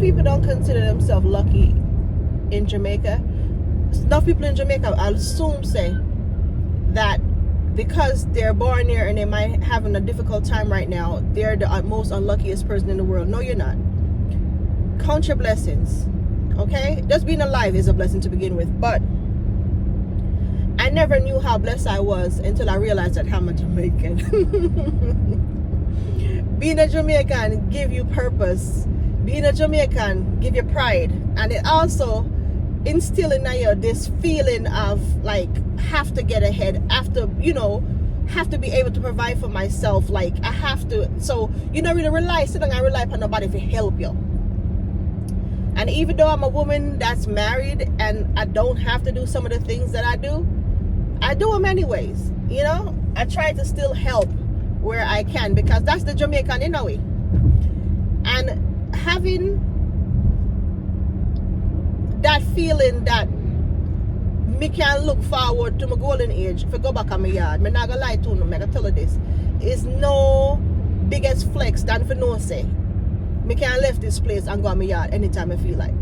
people don't consider themselves lucky in Jamaica. Enough people in Jamaica, I'll assume, say that because they're born here and they might having a difficult time right now, they're the most unluckiest person in the world. No, you're not. Count your blessings, okay? Just being alive is a blessing to begin with, but I never knew how blessed I was until I realized that I'm a Jamaican. Being a Jamaican give you purpose. Being a Jamaican give you pride, and it also instilling in you this feeling of like have to get ahead, after have to be able to provide for myself. Like I have to, so you don't really sit down and rely upon nobody to help you. And even though I'm a woman that's married and I don't have to do some of the things that I do them anyways. I try to still help where I can, because that's the Jamaican in a way. And having that feeling that me can look forward to my golden age if I go back on my yard, me not gonna lie to you, me gonna tell you this, is no biggest flex than for no say me can left this place and go on my yard anytime I feel like.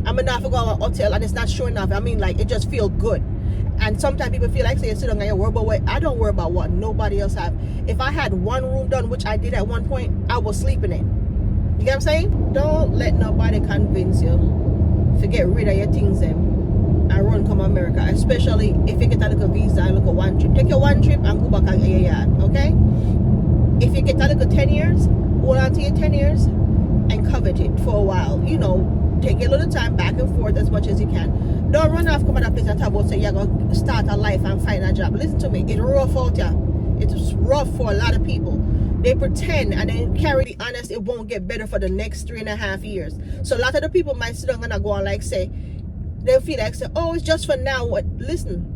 I'm not to go to a hotel and it's not sure enough. I mean, like, it just feel good. And sometimes people feel like, say, you sit down and you worry about what. I don't worry about what nobody else have. If I had one room done, which I did at one point, I was sleeping in it. You get what I'm saying? Don't let nobody convince you to get rid of your things and run come America. Especially if you get a little visa and look at one trip. Take your one trip and go back on your yard, okay? If you get a little 10 years, hold on to your 10 years and covet it for a while. Take a little time back and forth as much as you can. Don't run off, come to a place and talk about say you're going to start a life and find a job. Listen to me, it's rough out here. It's rough for a lot of people. They pretend and then carry the honest, it won't get better for the next 3.5 years. So a lot of the people might sit down and go on like say, they'll feel like say, oh, it's just for now. What? Listen,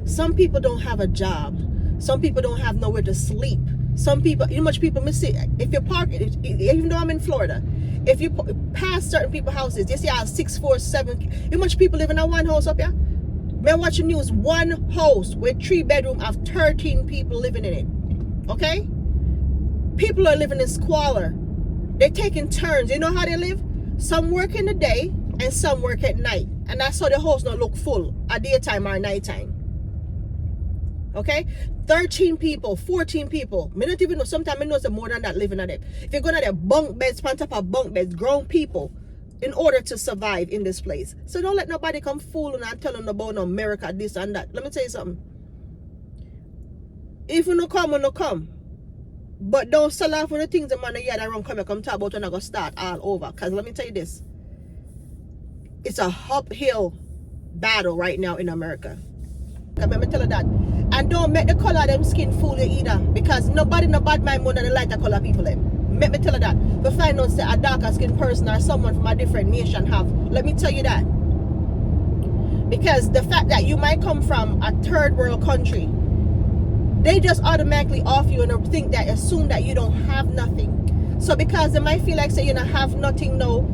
some people don't have a job. Some people don't have nowhere to sleep. Some people, much people miss it. If you park, even though I'm in Florida, if you pass certain people's houses, you see how 6, 4, 7, much people live in a one house up here? Man, watch the news, one house with 3 bedrooms of 13 people living in it. Okay? People are living in squalor. They're taking turns. You know how they live? Some work in the day and some work at night. And that's how the house don't look full at daytime or nighttime. Okay? 13 people, 14 people. Me not even know. Sometimes I know some more than that living at it. If you're going to their bunk beds, on top of bunk beds, grown people, in order to survive in this place. So don't let nobody come fooling and telling about America, this and that. Let me tell you something. If you no come, you no come. But don't sell off for the things the man here that run come talk about when I go start all over. Because let me tell you this. It's a uphill battle right now in America. Let me tell you that. And don't make the color of them skin fool you either. Because nobody no bad mind more than the lighter color people them. Let me tell you that. But find out say a darker skinned person or someone from a different nation have. Let me tell you that. Because the fact that you might come from a third world country, they just automatically offer you and think that, assume that you don't have nothing. So because they might feel like say you don't have nothing, no,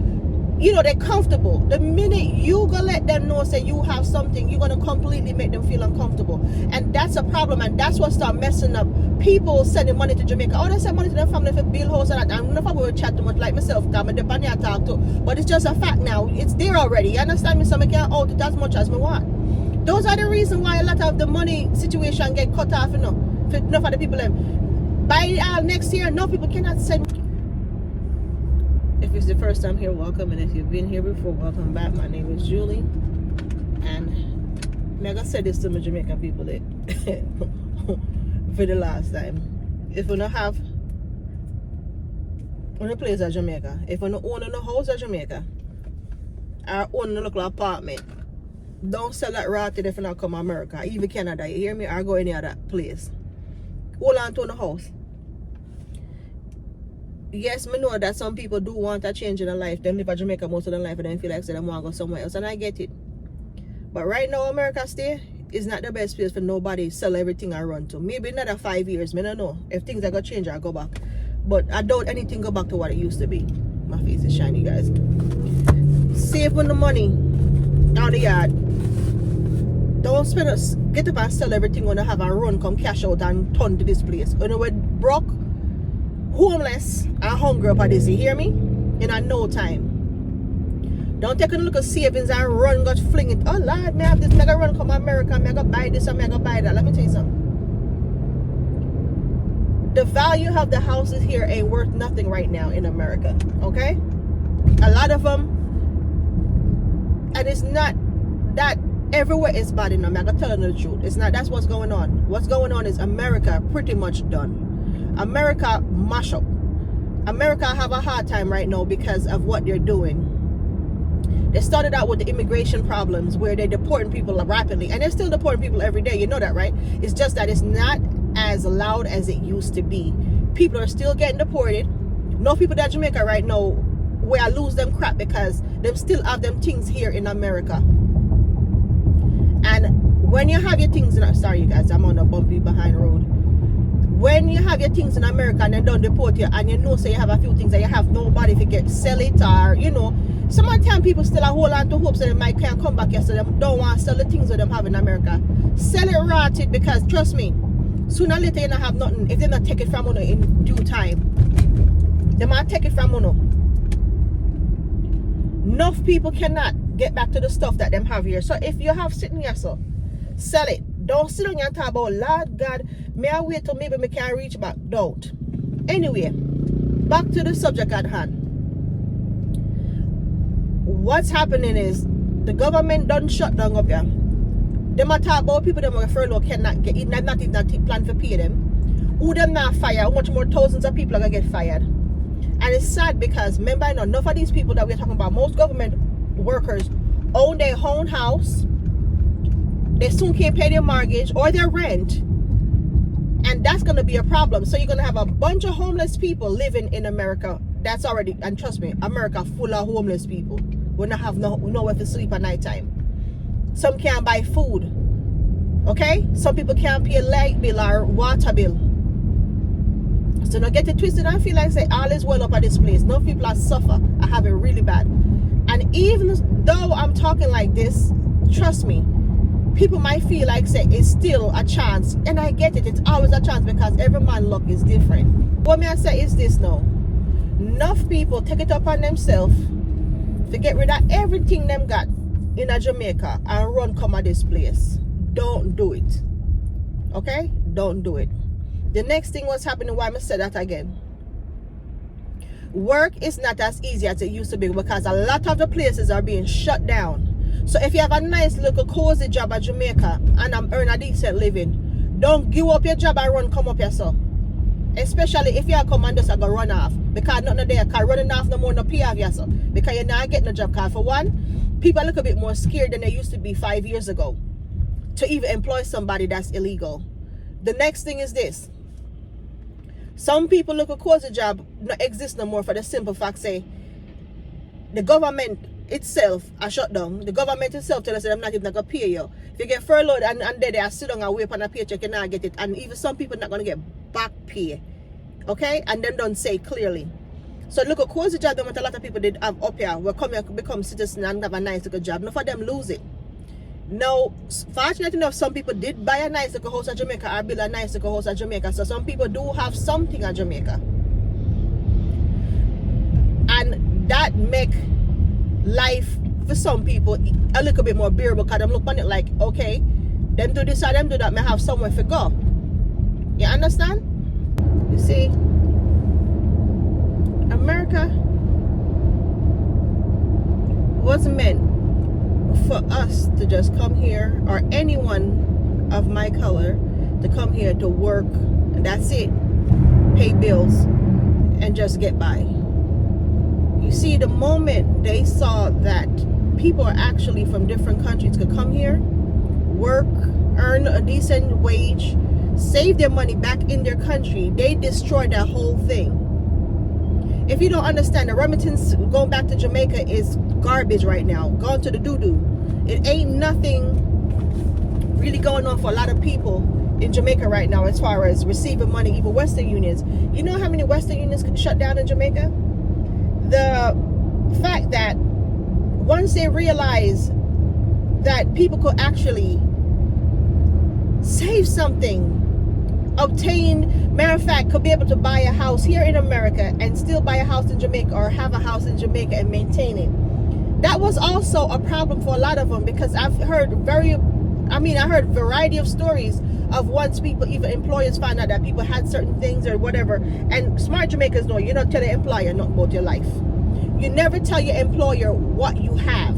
they're comfortable. The minute you gonna let them know say you have something, you're gonna completely make them feel uncomfortable. And that's a problem, and that's what start messing up people sending money to Jamaica. Oh, they send money to their family for bill house and that. I'm not probably chat too much like myself, I'm depending on talk to. But it's just a fact now. It's there already. You understand me? So I can't out it as much as me want. Those are the reasons why a lot of the money situation get cut off, for enough of the people them. By next year, no people cannot send. If it's the first time here, welcome. And if you've been here before, welcome back. My name is Julie. And like I said this to my Jamaican people for the last time. If you don't have a place at Jamaica, if you don't own a house at Jamaica, or own a local apartment, don't sell that rotted if you not come to America, even Canada, you hear me, or go any other place. Hold on to the house. Yes, I know that some people do want a change in their life. They live in Jamaica most of their life and then feel like they want to go somewhere else, and I get it. But right now, America stay is not the best place for nobody sell everything I run to. Maybe another 5 years, I don't know. If things are going to change, I'll go back. But I doubt anything go back to what it used to be. My face is shiny, guys. Save on the money down the yard. Don't spend us. Get up and sell everything when you have a run, come cash out and turn to this place. When we're broke, homeless and hungry up at this, you hear me? In a no time. Don't take a look at savings and run, go fling it. Oh Lord, me have this, me go run come America, me go buy this and me go buy that. Let me tell you something. The value of the houses here ain't worth nothing right now in America, okay? A lot of them, and it's not that everywhere is bad enough. I'm gonna tell you the truth. It's not. That's what's going on. What's going on is America pretty much done. America mash up. America have a hard time right now because of what they're doing. They started out with the immigration problems where they're deporting people rapidly, and they're still deporting people every day. You know that, right? It's just that it's not as loud as it used to be. People are still getting deported. No people that Jamaica right now where I lose them crap because them still have them things here in America. And when you have your things in, sorry you guys, I'm on a bumpy behind road. When you have your things in America and they don't deport you, and you know, say you have a few things and you have nobody if you get sell it, or you know, sometimes people still hold on to hope so they might can't come back here, so they don't want to sell the things that them have in America. Sell it rotted, because trust me, sooner or later you don't have nothing if they not take it from you in due time. They might take it from you. Enough people cannot get back to the stuff that them have here. So if you have sitting here, so sell it. Don't sit on your talk about, Lord God, may I wait till maybe me can reach back? Don't. Anyway, back to the subject at hand. What's happening is the government done shut down up here. Them a talk about people that are furlough cannot get it, not even not plan for pay them. Who them not fire? How much more thousands of people are gonna get fired? And it's sad because remember, I know enough of these people that we're talking about, most government workers own their own house. They soon can't pay their mortgage or their rent. And that's going to be a problem. So you're going to have a bunch of homeless people living in America. That's already, and trust me, America full of homeless people. We don't have nowhere to sleep at night time. Some can't buy food. Okay? Some people can't pay a light bill or water bill. So don't get it twisted and feel like say all is well up at this place. No people are suffer. I have it really bad. And even though I'm talking like this, trust me, people might feel like say it's still a chance. And I get it. It's always a chance because every man's luck is different. What may I say is this now. Enough people take it upon themselves to get rid of everything them got in a Jamaica and run come at this place. Don't do it. Okay? Don't do it. The next thing what's happening, why I said that again. Work is not as easy as it used to be because a lot of the places are being shut down. So if you have a nice little cozy job at Jamaica and I'm earning a decent living, don't give up your job and run come up yourself. Especially if you are come and just go run off. Because nothing there, because running off no more no pay of yourself. Because you're not getting a job. Because for one, people are a little bit more scared than they used to be 5 years ago to even employ somebody that's illegal. The next thing is this. Some people look at cozy job not exist no more for the simple fact say the government itself are shut down. The government itself tell us that I'm not even gonna pay you. If you get furloughed and then they are sit down and wait on a paycheck, you not get it. And even some people not gonna get back pay. Okay? And them don't say clearly. So look at cozy job that a lot of people did have up here will come here become citizens and have a nice little job. None of them lose it. Now, fortunately enough, some people did buy a nice little house at Jamaica or build a nice little house at Jamaica. So some people do have something at Jamaica. And that make life for some people a little bit more bearable because them look on it like, okay, them do this or them do that, may have somewhere to go. You understand? You see, America was meant for us to just come here, or anyone of my color to come here to work, and that's it, pay bills and just get by. You see, the moment they saw that people are actually from different countries could come here, work, earn a decent wage, save their money back in their country, they destroyed that whole thing. If you don't understand, the remittance going back to Jamaica is garbage right now, gone to the doo-doo. It ain't nothing really going on for a lot of people in Jamaica right now as far as receiving money, even Western unions. You know how many Western unions shut down in Jamaica? The fact that once they realize that people could actually save something, obtain Matter of fact, could be able to buy a house here in America and still buy a house in Jamaica, or have a house in Jamaica and maintain it. That was also a problem for a lot of them, because I've heard I heard a variety of stories of once people, even employers, find out that people had certain things or whatever. And smart Jamaicans know you don't tell the employer nothing about your life. You never tell your employer what you have.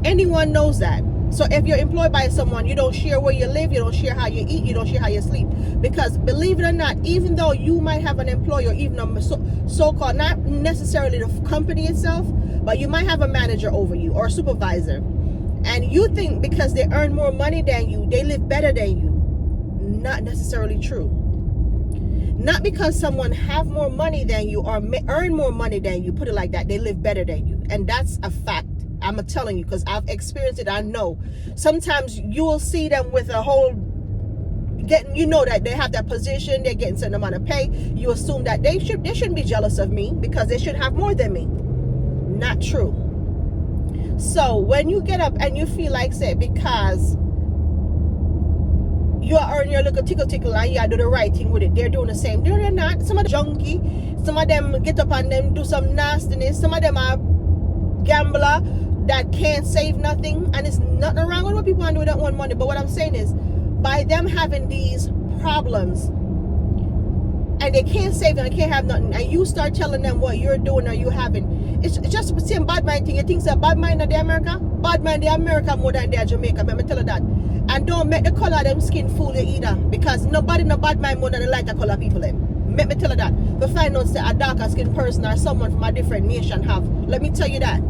Anyone knows that. So if you're employed by someone, you don't share where you live, you don't share how you eat, you don't share how you sleep. Because believe it or not, even though you might have an employer, even a so-called, not necessarily the company itself, but you might have a manager over you or a supervisor, and you think because they earn more money than you, they live better than you. Not necessarily true. Not because someone have more money than you or earn more money than you, put it like that, they live better than you. And that's a fact. I'm telling you, because I've experienced it. I know. Sometimes you will see them with a whole that they have that position, they're getting certain amount of pay. You assume that they shouldn't be jealous of me because they should have more than me. Not true. So when you get up and you feel like, say, because you are earning your little tickle and you do the right thing with it, they're doing the same. They're not. Some of them junkie, some of them get up and them do some nastiness, some of them are gambler that can't save nothing, and it's nothing wrong with what people want to do that want money. But what I'm saying is, by them having these problems and they can't save and they can't have nothing, and you start telling them what you're doing or you having, it's just the same bad mind thing. You think it's a bad mind of the America? Bad mind the America more than the Jamaica. Let me tell you that. And don't make the color of them skin fool you either, because nobody no bad mind more than the lighter color people them. Let me tell you that. But find out say a darker skin person or someone from a different nation have. Let me tell you that.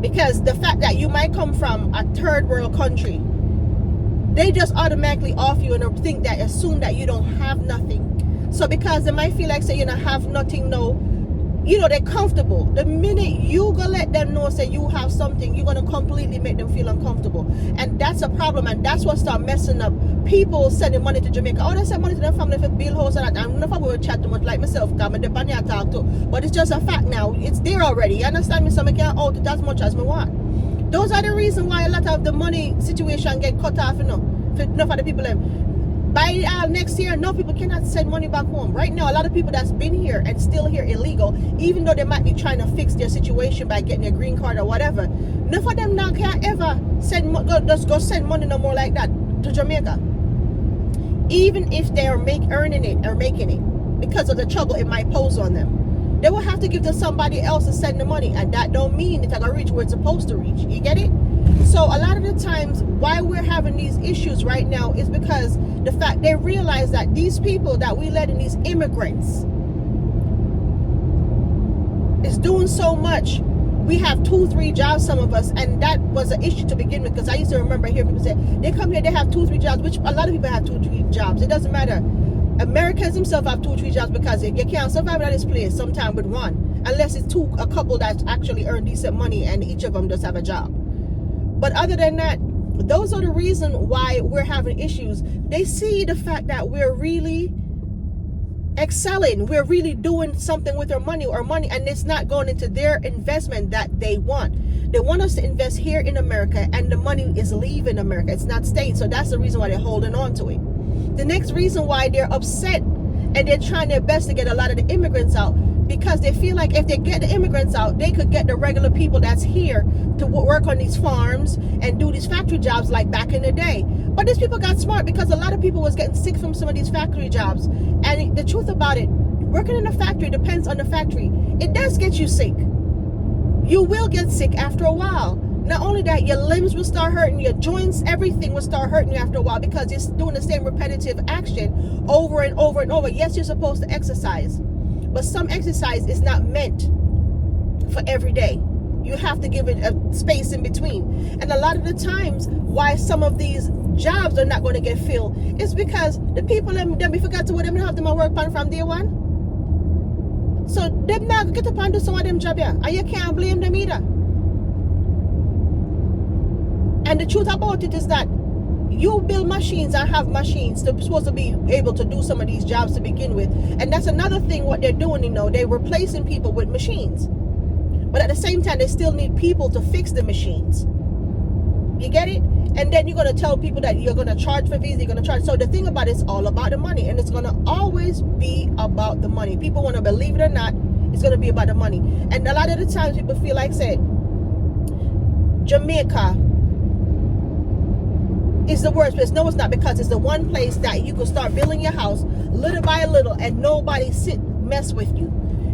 Because the fact that you might come from a third world country, they just automatically off you and assume that you don't have nothing. So because they might feel like say you don't have nothing, no, they're comfortable. The minute you gonna let them know say you have something, you're gonna completely make them feel uncomfortable. And that's a problem, and that's what start messing up people sending money to Jamaica. Oh, they send money to their family for bill house and that. I'm not going to chat too much like myself, because I'm the talk to. But it's just a fact now. It's there already. You understand me? So I can't out it as much as I want. Those are the reasons why a lot of the money situation get cut off, for enough of the people. By next year, no, people cannot send money back home. Right now, a lot of people that's been here and still here illegal, even though they might be trying to fix their situation by getting a green card or whatever, none of them now can't ever go send money no more like that to Jamaica. Even if they are earning it or making it, because of the trouble it might pose on them, they will have to give to somebody else to send the money, and that don't mean it's gonna reach where it's supposed to reach. You get it? So a lot of the times why we're having these issues right now is because the fact they realize that these people that we let in, these immigrants, is doing so much. We have 2-3 jobs, some of us, and that was an issue to begin with, because I used to remember hearing people say they come here, they have 2-3 jobs, which a lot of people have 2-3 jobs. It doesn't matter. Americans themselves have 2-3 jobs, because you can't survive at this place sometime with one, unless it's a couple that actually earn decent money and each of them does have a job. But other than that, those are the reasons why we're having issues. They see the fact that we're really excelling, we're really doing something with our money, and it's not going into their investment that they want. They want us to invest here in America, and the money is leaving America. It's not staying. So that's the reason why they're holding on to it. The next reason why they're upset and they're trying their best to get a lot of the immigrants out, because they feel like if they get the immigrants out, they could get the regular people that's here to work on these farms and do these factory jobs like back in the day. But these people got smart, because a lot of people was getting sick from some of these factory jobs. And the truth about it, working in a factory depends on the factory. It does get you sick. You will get sick after a while. Not only that, your limbs will start hurting, your joints, everything will start hurting you after a while, because you're doing the same repetitive action over and over and over. Yes, you're supposed to exercise, but some exercise is not meant for every day. You have to give it a space in between. And a lot of the times why some of these jobs are not going to get filled is because the people them we forgot to them have them a work plan from day one. So them not get up and do some of them job here. And you can't blame them either. And the truth about it is that you build machines and have machines. They're supposed to be able to do some of these jobs to begin with. And that's another thing what they're doing, they're replacing people with machines. But at the same time, they still need people to fix the machines. You get it? And then you're going to tell people that you're going to charge for visa, you're going to charge. So the thing about it, it's all about the money, and it's going to always be about the money. People want to believe it or not, it's going to be about the money. And a lot of the times people feel like, say, Jamaica is the worst place. No, it's not, because it's the one place that you could start building your house little by little and nobody mess with you.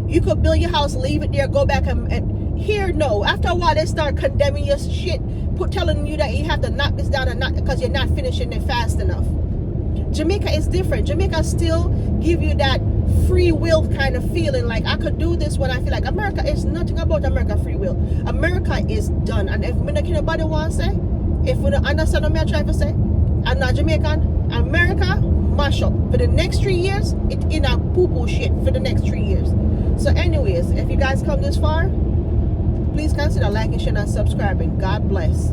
You could build your house, leave it there, go back and here, no. After a while, they start condemning your shit, telling you that you have to knock this down and not because you're not finishing it fast enough. Jamaica is different. Jamaica still give you that free will kind of feeling, like I could do this when I feel like. America is nothing about America free will. America is done. And if anybody wants to say, if we don't understand what I'm trying to say, I'm not Jamaican. America mash up for the next 3 years. It's in a poo-poo shit for the next 3 years. So anyways, if you guys come this far, please consider liking, sharing, and subscribing. God bless.